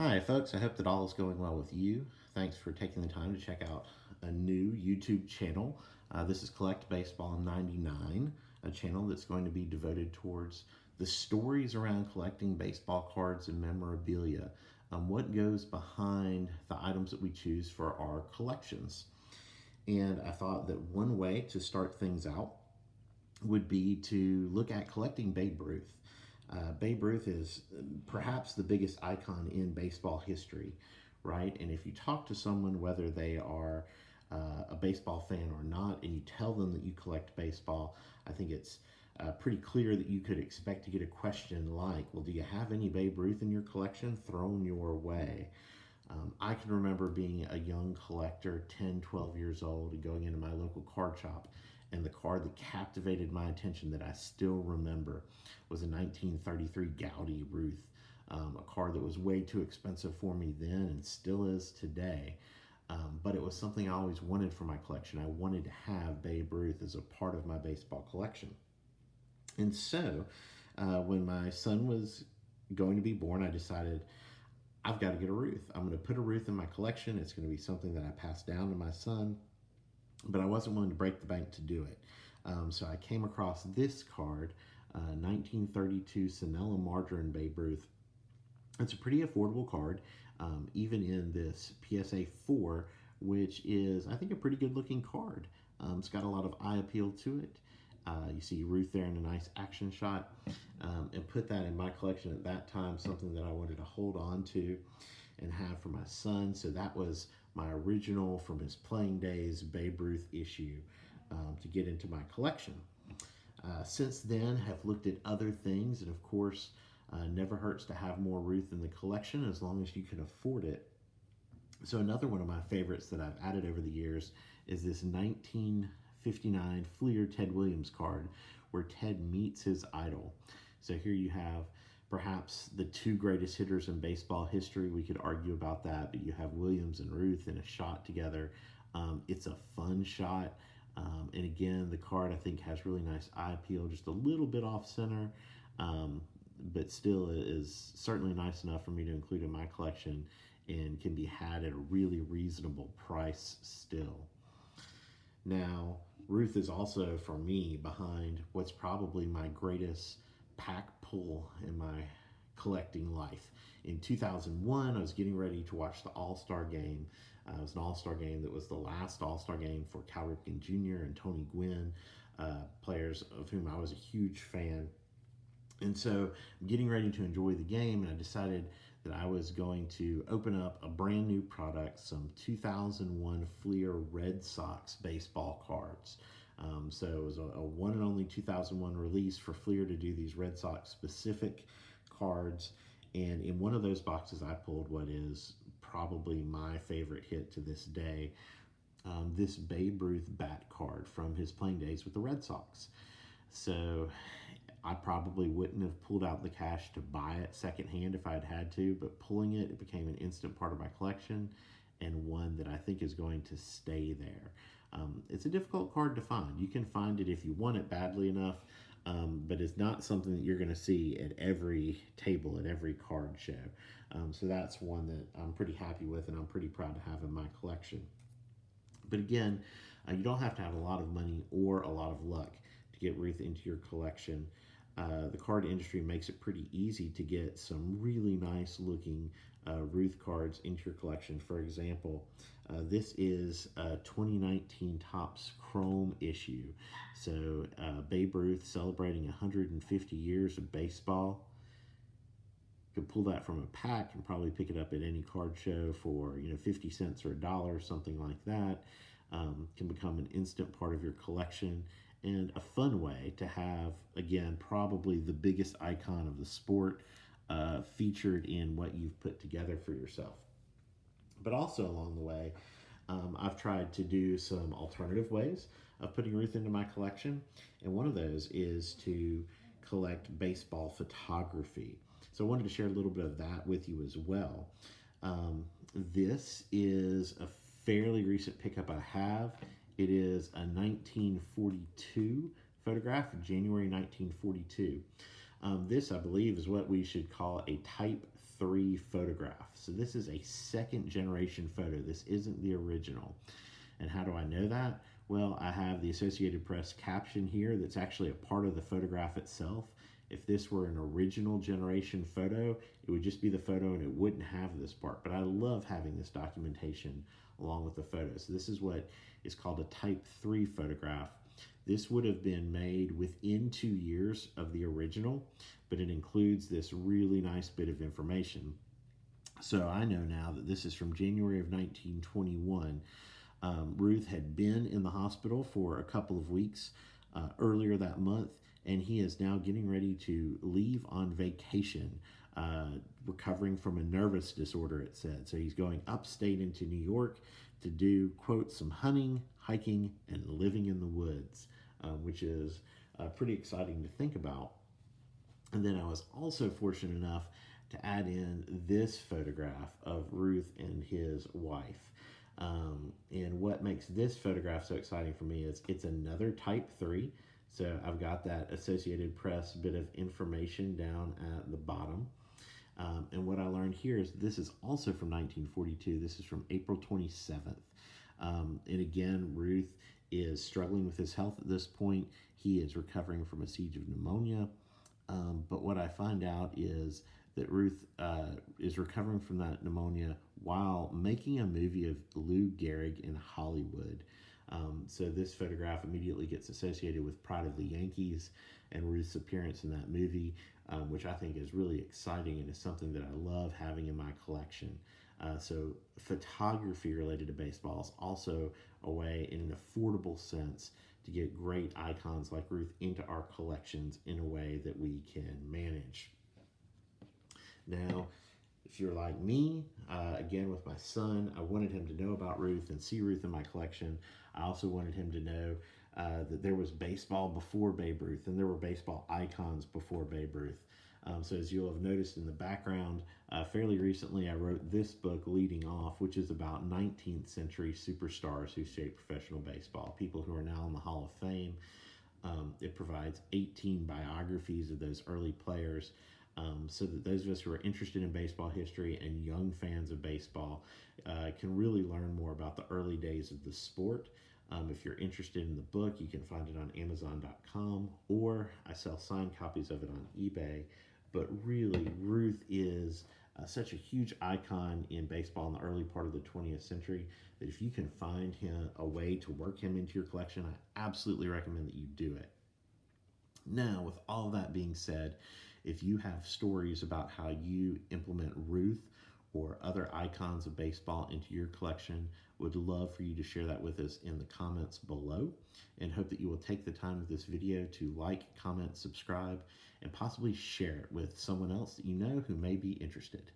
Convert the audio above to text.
Hi, folks. I hope that all is going well with you. Thanks for taking the time to check out a new YouTube channel. This is Collect Baseball 99, a channel that's going to be devoted towards the stories around collecting baseball cards and memorabilia, what goes behind the items that we choose for our collections. And I thought that one way to start things out would be to look at collecting Babe Ruth. Babe Ruth is perhaps the biggest icon in baseball history, right? And if you talk to someone, whether they are a baseball fan or not, and you tell them that you collect baseball, I think it's pretty clear that you could expect to get a question like, well, do you have any Babe Ruth in your collection thrown your way? I can remember being a young collector, 10, 12 years old, and going into my local card shop. And the card that captivated my attention that I still remember was a 1933 Gaudy Ruth, a card that was way too expensive for me then and still is today. But it was something I always wanted for my collection. I wanted to have Babe Ruth as a part of my baseball collection. And so when my son was going to be born, I decided I've got to get a Ruth. I'm going to put a Ruth in my collection. It's going to be something that I pass down to my son, but I wasn't willing to break the bank to do it. So I came across this card, 1932 Sanella Margarine Babe Ruth. It's a pretty affordable card, even in this PSA 4, which is, I think, a pretty good looking card. It's got a lot of eye appeal to it. You see Ruth there in a nice action shot, and put that in my collection at that time, something that I wanted to hold on to and have for my son. So that was my original from his playing days Babe Ruth issue to get into my collection. Since then, have looked at other things, and of course, never hurts to have more Ruth in the collection as long as you can afford it. So another one of my favorites that I've added over the years is this 1959 Fleer Ted Williams card where Ted meets his idol. So here you have perhaps the two greatest hitters in baseball history. We could argue about that, but you have Williams and Ruth in a shot together. It's a fun shot. And again, the card I think has really nice eye appeal, just a little bit off center, but still is certainly nice enough for me to include in my collection and can be had at a really reasonable price still. Now, Ruth is also, for me, behind what's probably my greatest pack pull in my collecting life. In 2001, I was getting ready to watch the All-Star game. It was an All-Star game that was the last All-Star game for Cal Ripken Jr. and Tony Gwynn, players of whom I was a huge fan. And so I'm getting ready to enjoy the game, and I decided that I was going to open up a brand new product, some 2001 Fleer Red Sox baseball cards. So it was a one and only 2001 release for Fleer to do these Red Sox specific cards. And in one of those boxes, I pulled what is probably my favorite hit to this day, this Babe Ruth bat card from his playing days with the Red Sox. So I probably wouldn't have pulled out the cash to buy it secondhand if I had had to, but pulling it, it became an instant part of my collection and one that I think is going to stay there. It's a difficult card to find. You can find it if you want it badly enough, but it's not something that you're going to see at every table, at every card show. So that's one that I'm pretty happy with and I'm pretty proud to have in my collection. But again, you don't have to have a lot of money or a lot of luck to get Ruth into your collection. The card industry makes it pretty easy to get some really nice looking Ruth cards into your collection. For example, this is a 2019 Topps Chrome issue. So Babe Ruth celebrating 150 years of baseball. You could pull that from a pack and probably pick it up at any card show for 50 cents or $1, something like that. Can become an instant part of your collection and a fun way to have, again, probably the biggest icon of the sport featured in what you've put together for yourself. But also along the way, I've tried to do some alternative ways of putting Ruth into my collection, and one of those is to collect baseball photography. So I wanted to share a little bit of that with you as well. This is a fairly recent pickup I have. It is a 1942 photograph, January 1942. This, I believe, is what we should call a Type 3 photograph. So this is a second generation photo. This isn't the original. And how do I know that? Well, I have the Associated Press caption here that's actually a part of the photograph itself. If this were an original generation photo, it would just be the photo and it wouldn't have this part. But I love having this documentation along with the photo. So this is what is called a Type 3 photograph. This would have been made within 2 years of the original, but it includes this really nice bit of information. So I know now that this is from January of 1921. Ruth had been in the hospital for a couple of weeks earlier that month, and he is now getting ready to leave on vacation, recovering from a nervous disorder, it said. So he's going upstate into New York to do, quote, some hunting, hiking, and living in the woods, which is pretty exciting to think about. And then I was also fortunate enough to add in this photograph of Ruth and his wife. And what makes this photograph so exciting for me is it's another Type 3. So I've got that Associated Press bit of information down at the bottom. And what I learned here is this is also from 1942. This is from April 27th. And again, Ruth is struggling with his health at this point. He is recovering from a siege of pneumonia. But what I find out is that Ruth is recovering from that pneumonia while making a movie of Lou Gehrig in Hollywood. So this photograph immediately gets associated with Pride of the Yankees and Ruth's appearance in that movie, which I think is really exciting and is something that I love having in my collection. So photography related to baseball is also a way, in an affordable sense, to get great icons like Ruth into our collections in a way that we can manage. Now, if you're like me, again with my son, I wanted him to know about Ruth and see Ruth in my collection. I also wanted him to know that there was baseball before Babe Ruth and there were baseball icons before Babe Ruth. So as you'll have noticed in the background, fairly recently I wrote this book leading off, which is about 19th century superstars who shaped professional baseball, people who are now in the Hall of Fame. It provides 18 biographies of those early players, so that those of us who are interested in baseball history and young fans of baseball can really learn more about the early days of the sport. If you're interested in the book, you can find it on Amazon.com, or I sell signed copies of it on eBay. But really, Ruth is such a huge icon in baseball in the early part of the 20th century that if you can find him a way to work him into your collection, I absolutely recommend that you do it. Now, with all that being said, if you have stories about how you implement Ruth or other icons of baseball into your collection, would love for you to share that with us in the comments below, and hope that you will take the time of this video to like, comment, subscribe, and possibly share it with someone else that you know who may be interested.